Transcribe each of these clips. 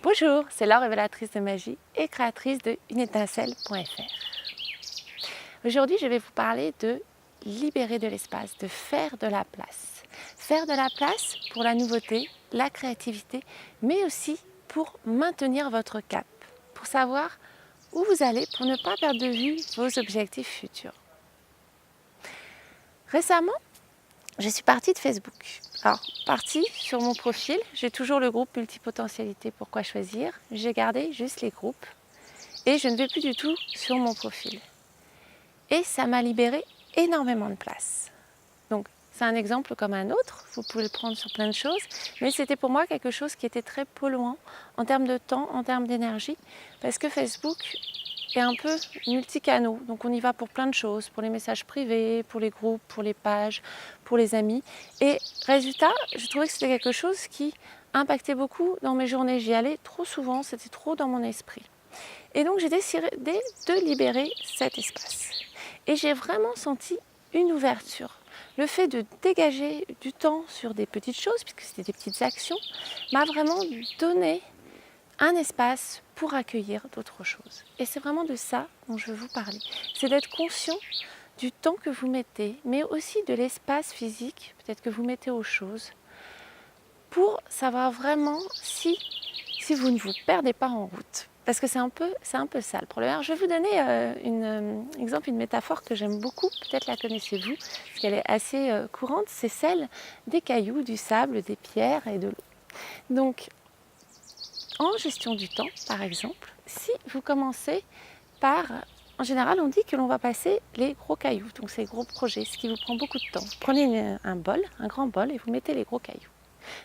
Bonjour, c'est Laure, révélatrice de magie et créatrice de uneétincelle.fr. Aujourd'hui, je vais vous parler de libérer de l'espace, de faire de la place. Faire de la place pour la nouveauté, la créativité, mais aussi pour maintenir votre cap, pour savoir où vous allez, pour ne pas perdre de vue vos objectifs futurs. Récemment, je suis partie de Facebook. Alors, partie sur mon profil, j'ai toujours le groupe Multipotentialité Pourquoi choisir. J'ai gardé juste les groupes et je ne vais plus du tout sur mon profil. Et ça m'a libéré énormément de place. Donc, c'est un exemple comme un autre, vous pouvez le prendre sur plein de choses, mais c'était pour moi quelque chose qui était très polluant en termes de temps, en termes d'énergie, parce que Facebook est un peu multicanaux, donc on y va pour plein de choses, pour les messages privés, pour les groupes, pour les pages, pour les amis. Et résultat, je trouvais que c'était quelque chose qui impactait beaucoup dans mes journées. J'y allais trop souvent, c'était trop dans mon esprit. Et donc j'ai décidé de libérer cet espace. Et j'ai vraiment senti une ouverture. Le fait de dégager du temps sur des petites choses, puisque c'était des petites actions, m'a vraiment donné un espace pour accueillir d'autres choses. Et c'est vraiment de ça dont je veux vous parler. C'est d'être conscient du temps que vous mettez, mais aussi de l'espace physique, peut-être que vous mettez aux choses, pour savoir vraiment si vous ne vous perdez pas en route. Parce que c'est un peu ça le problème. Alors, je vais vous donner un exemple, une métaphore que j'aime beaucoup, peut-être la connaissez-vous, parce qu'elle est assez courante, c'est celle des cailloux, du sable, des pierres et de l'eau. Donc, en gestion du temps, par exemple, si vous commencez par... En général, on dit que l'on va passer les gros cailloux, donc ces gros projets, ce qui vous prend beaucoup de temps. Vous prenez un bol, un grand bol, et vous mettez les gros cailloux.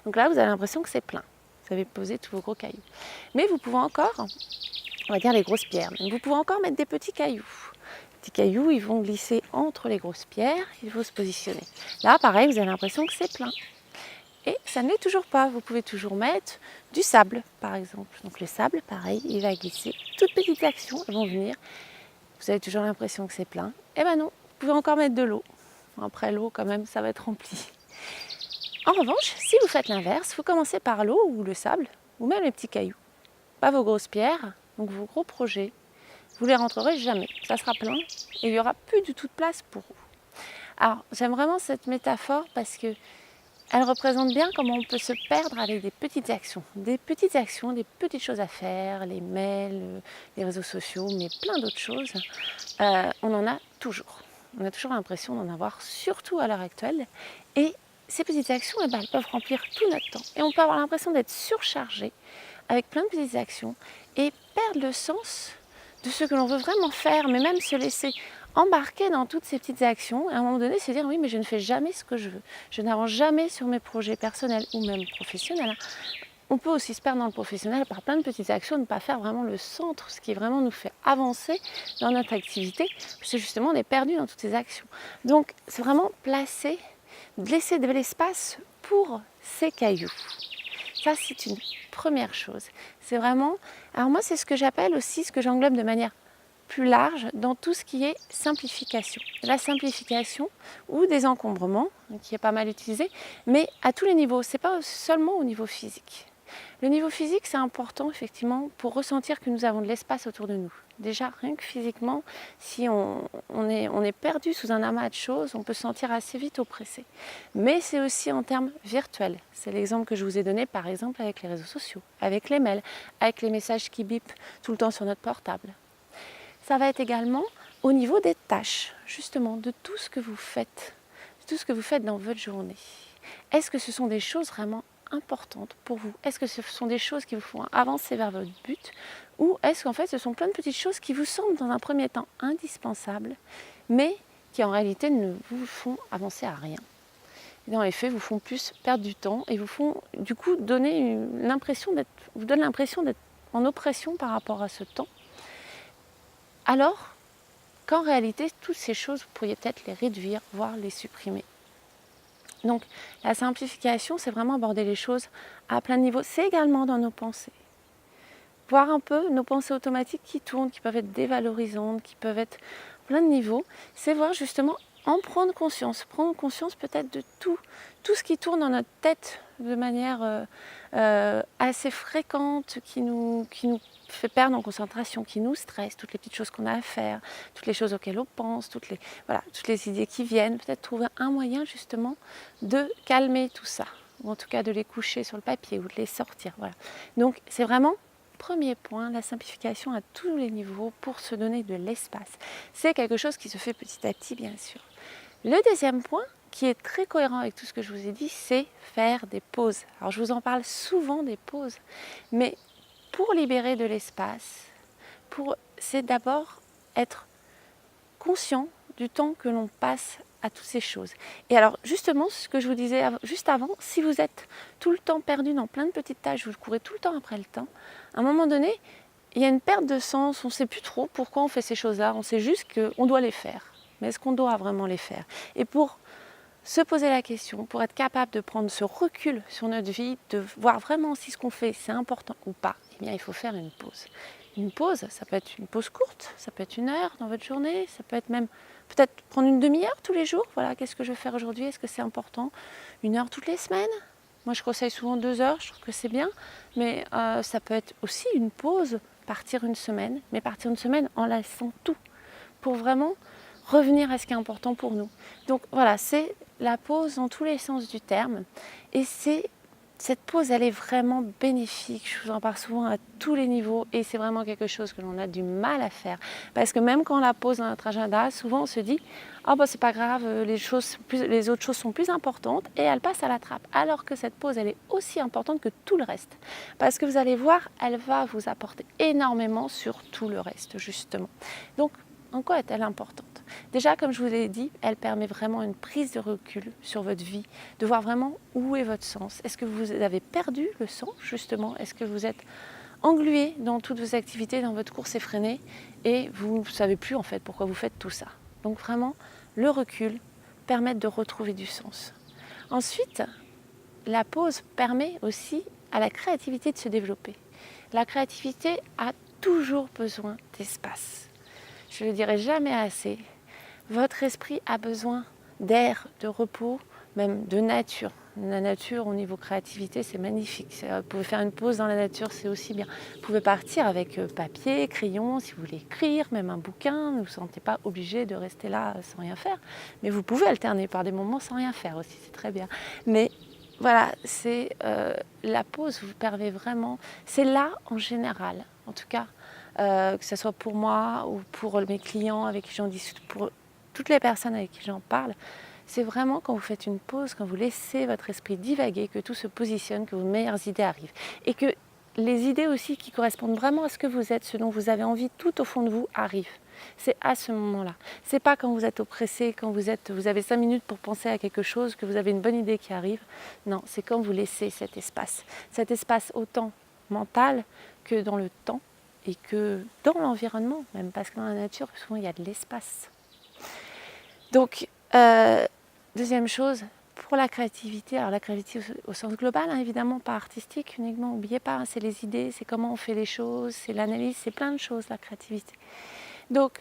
Donc là, vous avez l'impression que c'est plein. Vous avez posé tous vos gros cailloux. Mais vous pouvez encore, on va dire les grosses pierres, mais vous pouvez encore mettre des petits cailloux. Les petits cailloux, ils vont glisser entre les grosses pierres, ils vont se positionner. Là, pareil, vous avez l'impression que c'est plein. Et ça ne l'est toujours pas. Vous pouvez toujours mettre du sable, par exemple. Donc le sable, pareil, il va glisser. Toutes petites actions vont venir. Vous avez toujours l'impression que c'est plein. Eh ben non, vous pouvez encore mettre de l'eau. Après l'eau, quand même, ça va être rempli. En revanche, si vous faites l'inverse, vous commencez par l'eau ou le sable, ou même les petits cailloux. Pas vos grosses pierres, donc vos gros projets. Vous ne les rentrerez jamais. Ça sera plein et il n'y aura plus du tout de place pour vous. Alors, j'aime vraiment cette métaphore parce que elle représente bien comment on peut se perdre avec des petites actions, des petites choses à faire, les mails, les réseaux sociaux, mais plein d'autres choses. On en a toujours. On a toujours l'impression d'en avoir, surtout à l'heure actuelle. Et ces petites actions, elles peuvent remplir tout notre temps. Et on peut avoir l'impression d'être surchargé avec plein de petites actions et perdre le sens de ce que l'on veut vraiment faire, mais même se laisser embarquer dans toutes ces petites actions et à un moment donné se dire oui mais je ne fais jamais ce que je veux, je n'avance jamais sur mes projets personnels ou même professionnels. On peut aussi se perdre dans le professionnel par plein de petites actions, ne pas faire vraiment le centre, ce qui vraiment nous fait avancer dans notre activité, parce que justement on est perdu dans toutes ces actions. Donc c'est vraiment laisser de l'espace pour ces cailloux. Ça c'est une première chose. C'est vraiment, alors moi c'est ce que j'appelle aussi, ce que j'englobe de manière plus large dans tout ce qui est simplification. La simplification ou désencombrement, qui est pas mal utilisé, mais à tous les niveaux, c'est pas seulement au niveau physique. Le niveau physique, c'est important effectivement pour ressentir que nous avons de l'espace autour de nous. Déjà, rien que physiquement, si on est perdu sous un amas de choses, on peut se sentir assez vite oppressé. Mais c'est aussi en termes virtuels. C'est l'exemple que je vous ai donné par exemple avec les réseaux sociaux, avec les mails, avec les messages qui bipent tout le temps sur notre portable. Ça va être également au niveau des tâches, justement, de tout ce que vous faites, de tout ce que vous faites dans votre journée. Est-ce que ce sont des choses vraiment importantes pour vous? Est-ce que ce sont des choses qui vous font avancer vers votre but? Ou est-ce qu'en fait ce sont plein de petites choses qui vous semblent dans un premier temps indispensables, mais qui en réalité ne vous font avancer à rien? Et dans les faits, vous font plus perdre du temps et vous font du coup vous donnent l'impression d'être en oppression par rapport à ce temps. Alors qu'en réalité, toutes ces choses, vous pourriez peut-être les réduire, voire les supprimer. Donc, la simplification, c'est vraiment aborder les choses à plein de niveaux. C'est également dans nos pensées. Voir un peu nos pensées automatiques qui tournent, qui peuvent être dévalorisantes, qui peuvent être plein de niveaux. C'est voir justement en prendre conscience peut-être de tout ce qui tourne dans notre tête de manière assez fréquente qui nous fait perdre en concentration, qui nous stresse, toutes les petites choses qu'on a à faire, toutes les choses auxquelles on pense, toutes les idées qui viennent, peut-être trouver un moyen justement de calmer tout ça, ou en tout cas de les coucher sur le papier ou de les sortir. Voilà. Donc c'est vraiment, premier point, la simplification à tous les niveaux pour se donner de l'espace. C'est quelque chose qui se fait petit à petit, bien sûr. Le deuxième point, qui est très cohérent avec tout ce que je vous ai dit, c'est faire des pauses. Alors je vous en parle souvent des pauses, mais pour libérer de l'espace, c'est d'abord être conscient du temps que l'on passe à toutes ces choses. Et alors justement, ce que je vous disais juste avant, si vous êtes tout le temps perdu dans plein de petites tâches, vous courez tout le temps après le temps, à un moment donné, il y a une perte de sens, on ne sait plus trop pourquoi on fait ces choses-là, on sait juste qu'on doit les faire. Mais est-ce qu'on doit vraiment les faire? Et pour se poser la question, pour être capable de prendre ce recul sur notre vie, de voir vraiment si ce qu'on fait c'est important ou pas, eh bien il faut faire une pause. Une pause, ça peut être une pause courte, ça peut être 1 heure dans votre journée, ça peut être même peut-être prendre une demi-heure tous les jours. Voilà, qu'est-ce que je vais faire aujourd'hui? Est-ce que c'est important? 1 heure toutes les semaines? Moi je conseille souvent 2 heures, je trouve que c'est bien, mais ça peut être aussi une pause, partir une semaine, mais partir une semaine en laissant tout, pour vraiment revenir à ce qui est important pour nous. Donc voilà, c'est la pause dans tous les sens du terme. Et cette pause, elle est vraiment bénéfique. Je vous en parle souvent à tous les niveaux et c'est vraiment quelque chose que l'on a du mal à faire. Parce que même quand on la pose dans notre agenda, souvent on se dit « Ah bah c'est pas grave, les autres choses sont plus importantes » et elle passe à la trappe. Alors que cette pause, elle est aussi importante que tout le reste. Parce que vous allez voir, elle va vous apporter énormément sur tout le reste, justement. Donc, en quoi est-elle importante? Déjà, comme je vous l'ai dit, elle permet vraiment une prise de recul sur votre vie, de voir vraiment où est votre sens. Est-ce que vous avez perdu le sens, justement? Est-ce que vous êtes englué dans toutes vos activités, dans votre course effrénée, et vous ne savez plus en fait pourquoi vous faites tout ça? Donc vraiment, le recul permet de retrouver du sens. Ensuite, la pause permet aussi à la créativité de se développer. La créativité a toujours besoin d'espace. Je ne le dirai jamais assez. Votre esprit a besoin d'air, de repos, même de nature. La nature, au niveau créativité, c'est magnifique. Vous pouvez faire une pause dans la nature, c'est aussi bien. Vous pouvez partir avec papier, crayon, si vous voulez écrire, même un bouquin. Ne vous sentez pas obligé de rester là sans rien faire. Mais vous pouvez alterner par des moments sans rien faire aussi, c'est très bien. Mais voilà, la pause vous permet vraiment... C'est là, en général, en tout cas, que ce soit pour moi ou pour mes clients avec qui j'en discute, pour toutes les personnes avec qui j'en parle, c'est vraiment quand vous faites une pause, quand vous laissez votre esprit divaguer, que tout se positionne, que vos meilleures idées arrivent. Et que les idées aussi qui correspondent vraiment à ce que vous êtes, ce dont vous avez envie tout au fond de vous, arrivent. C'est à ce moment-là. C'est pas quand vous êtes oppressé, quand vous avez 5 minutes pour penser à quelque chose, que vous avez une bonne idée qui arrive. Non, c'est quand vous laissez cet espace. Cet espace autant mental que dans le temps et que dans l'environnement, même parce que dans la nature, souvent il y a de l'espace. Donc, deuxième chose, pour la créativité, alors la créativité au sens global, hein, évidemment, pas artistique uniquement, n'oubliez pas, hein, c'est les idées, c'est comment on fait les choses, c'est l'analyse, c'est plein de choses, la créativité. Donc,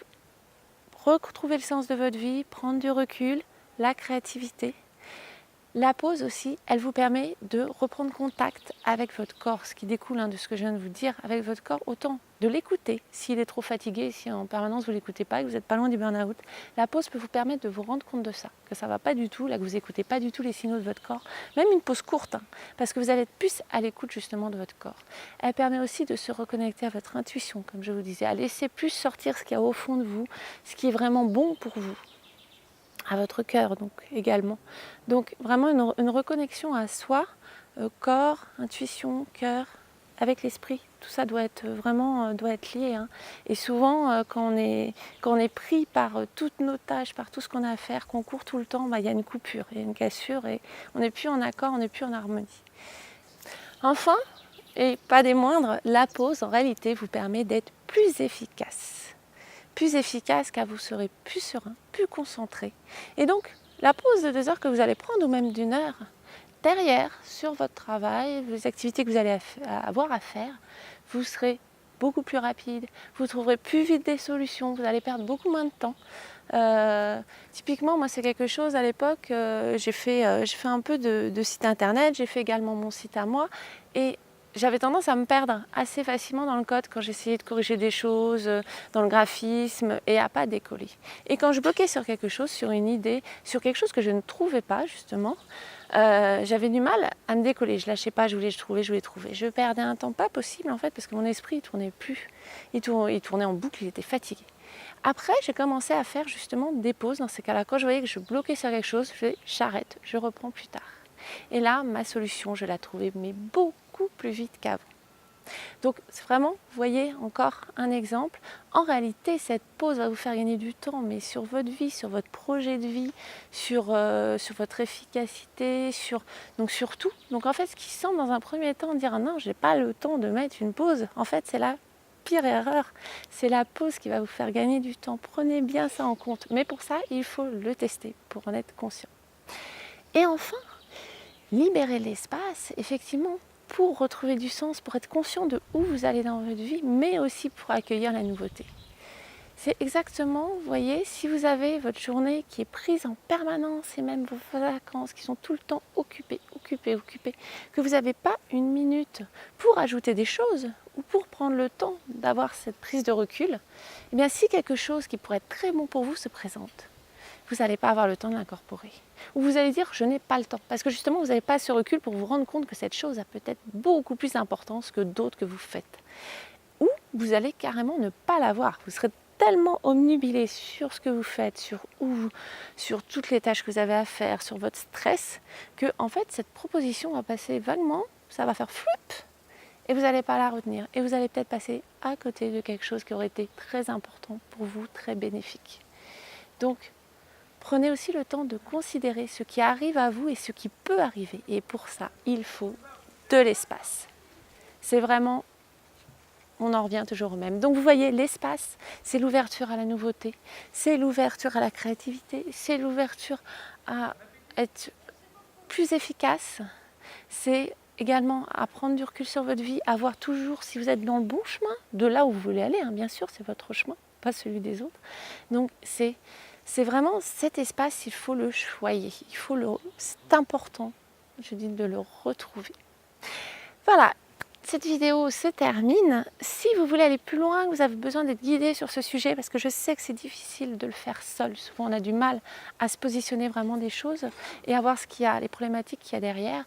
retrouver le sens de votre vie, prendre du recul, la créativité. La pause aussi, elle vous permet de reprendre contact avec votre corps, ce qui découle de ce que je viens de vous dire, avec votre corps, autant de l'écouter. S'il est trop fatigué, si en permanence vous ne l'écoutez pas, que vous n'êtes pas loin du burn-out, la pause peut vous permettre de vous rendre compte de ça, que ça ne va pas du tout, là que vous n'écoutez pas du tout les signaux de votre corps, même une pause courte, hein, parce que vous allez être plus à l'écoute justement de votre corps. Elle permet aussi de se reconnecter à votre intuition, comme je vous disais, à laisser plus sortir ce qu'il y a au fond de vous, ce qui est vraiment bon pour vous. À votre cœur donc également. Donc vraiment une reconnexion à soi, corps, intuition, cœur, avec l'esprit. Tout ça doit être vraiment lié. Hein. Et souvent quand on est pris par toutes nos tâches, par tout ce qu'on a à faire, qu'on court tout le temps, il y a une coupure, il y a une cassure et on n'est plus en accord, on n'est plus en harmonie. Enfin, et pas des moindres, la pause en réalité vous permet d'être plus efficace. Plus efficace car vous serez plus serein, plus concentré. Et donc, la pause de 2 heures que vous allez prendre, ou même d'1 heure, derrière, sur votre travail, les activités que vous allez avoir à faire, vous serez beaucoup plus rapide, vous trouverez plus vite des solutions, vous allez perdre beaucoup moins de temps. Typiquement, moi c'est quelque chose à l'époque, j'ai fait un peu de site internet, j'ai fait également mon site à moi et j'avais tendance à me perdre assez facilement dans le code quand j'essayais de corriger des choses, dans le graphisme et à pas décoller. Et quand je bloquais sur quelque chose, sur une idée, sur quelque chose que je ne trouvais pas justement, j'avais du mal à me décoller. Je lâchais pas, je voulais trouver. Je perdais un temps pas possible en fait parce que mon esprit ne tournait plus. Il tournait en boucle, il était fatigué. Après, j'ai commencé à faire justement des pauses dans ces cas-là. Quand je voyais que je bloquais sur quelque chose, j'arrête, je reprends plus tard. Et là, ma solution, je la trouvais mais beaucoup plus vite qu'avant. Donc vraiment, vous voyez encore un exemple. En réalité, cette pause va vous faire gagner du temps, mais sur votre vie, sur votre projet de vie, sur votre efficacité, sur tout. Donc en fait, ce qui semble dans un premier temps dire ah non, j'ai pas le temps de mettre une pause, en fait, c'est la pire erreur. C'est la pause qui va vous faire gagner du temps. Prenez bien ça en compte. Mais pour ça, il faut le tester pour en être conscient. Et enfin, libérer l'espace, effectivement, pour retrouver du sens, pour être conscient de où vous allez dans votre vie, mais aussi pour accueillir la nouveauté. C'est exactement, vous voyez, si vous avez votre journée qui est prise en permanence et même vos vacances qui sont tout le temps occupées, que vous n'avez pas une minute pour ajouter des choses ou pour prendre le temps d'avoir cette prise de recul, eh bien si quelque chose qui pourrait être très bon pour vous se présente, vous n'allez pas avoir le temps de l'incorporer. Ou vous allez dire je n'ai pas le temps. Parce que justement, vous n'avez pas ce recul pour vous rendre compte que cette chose a peut-être beaucoup plus d'importance que d'autres que vous faites. Ou vous allez carrément ne pas la voir. Vous serez tellement omnubilé sur ce que vous faites, sur toutes les tâches que vous avez à faire, sur votre stress, que en fait cette proposition va passer vaguement, ça va faire floup, et vous n'allez pas la retenir. Et vous allez peut-être passer à côté de quelque chose qui aurait été très important pour vous, très bénéfique. Donc, prenez aussi le temps de considérer ce qui arrive à vous et ce qui peut arriver. Et pour ça, il faut de l'espace. C'est vraiment, on en revient toujours au même. Donc vous voyez, l'espace, c'est l'ouverture à la nouveauté, c'est l'ouverture à la créativité, c'est l'ouverture à être plus efficace, c'est également à prendre du recul sur votre vie, à voir toujours si vous êtes dans le bon chemin, de là où vous voulez aller, hein, bien sûr, c'est votre chemin, pas celui des autres. Donc c'est vraiment cet espace, il faut le choyer, c'est important, je dis, de le retrouver. Voilà, cette vidéo se termine. Si vous voulez aller plus loin, que vous avez besoin d'être guidé sur ce sujet, parce que je sais que c'est difficile de le faire seul, souvent on a du mal à se positionner vraiment des choses et à voir les problématiques qu'il y a derrière,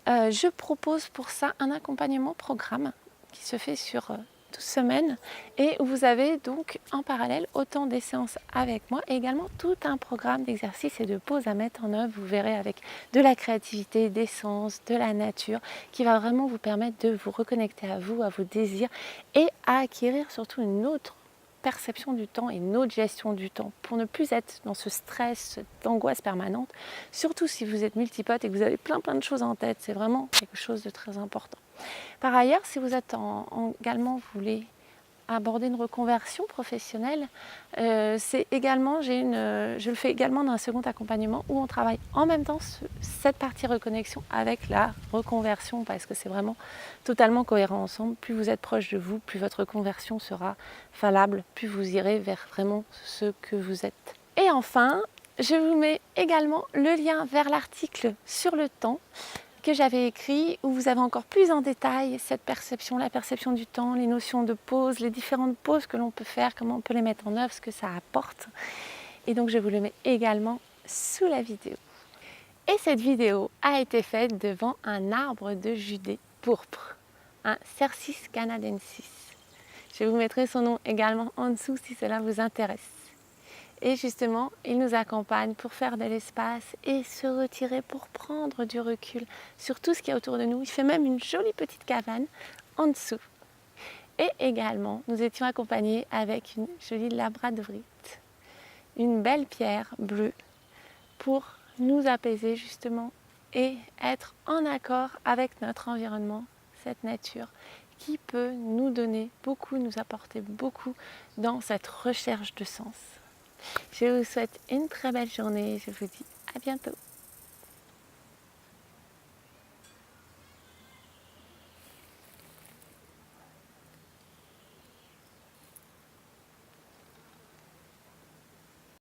je propose pour ça un accompagnement programme qui se fait sur 12 semaines et où vous avez donc en parallèle autant des séances avec moi et également tout un programme d'exercices et de pauses à mettre en œuvre, vous verrez, avec de la créativité, des sens, de la nature, qui va vraiment vous permettre de vous reconnecter à vous, à vos désirs et à acquérir surtout une autre perception du temps et une autre gestion du temps pour ne plus être dans ce stress, cette angoisse permanente, surtout si vous êtes multipote et que vous avez plein de choses en tête, c'est vraiment quelque chose de très important. Par ailleurs, si vous êtes également, vous voulez aborder une reconversion professionnelle, c'est également, je le fais également dans un second accompagnement où on travaille en même temps cette partie reconnexion avec la reconversion, parce que c'est vraiment totalement cohérent ensemble. Plus vous êtes proche de vous, plus votre reconversion sera valable, plus vous irez vers vraiment ce que vous êtes. Et enfin, je vous mets également le lien vers l'article sur le temps que j'avais écrit, où vous avez encore plus en détail cette perception, la perception du temps, les notions de pause, les différentes pauses que l'on peut faire, comment on peut les mettre en œuvre, ce que ça apporte. Et donc je vous le mets également sous la vidéo. Et cette vidéo a été faite devant un arbre de Judée pourpre, un Cercis canadensis. Je vous mettrai son nom également en dessous si cela vous intéresse. Et justement, il nous accompagne pour faire de l'espace et se retirer pour prendre du recul sur tout ce qu'il y a autour de nous. Il fait même une jolie petite cabane en dessous. Et également, nous étions accompagnés avec une jolie labradorite, une belle pierre bleue pour nous apaiser justement et être en accord avec notre environnement, cette nature qui peut nous donner beaucoup, nous apporter beaucoup dans cette recherche de sens. Je vous souhaite une très belle journée et je vous dis à bientôt.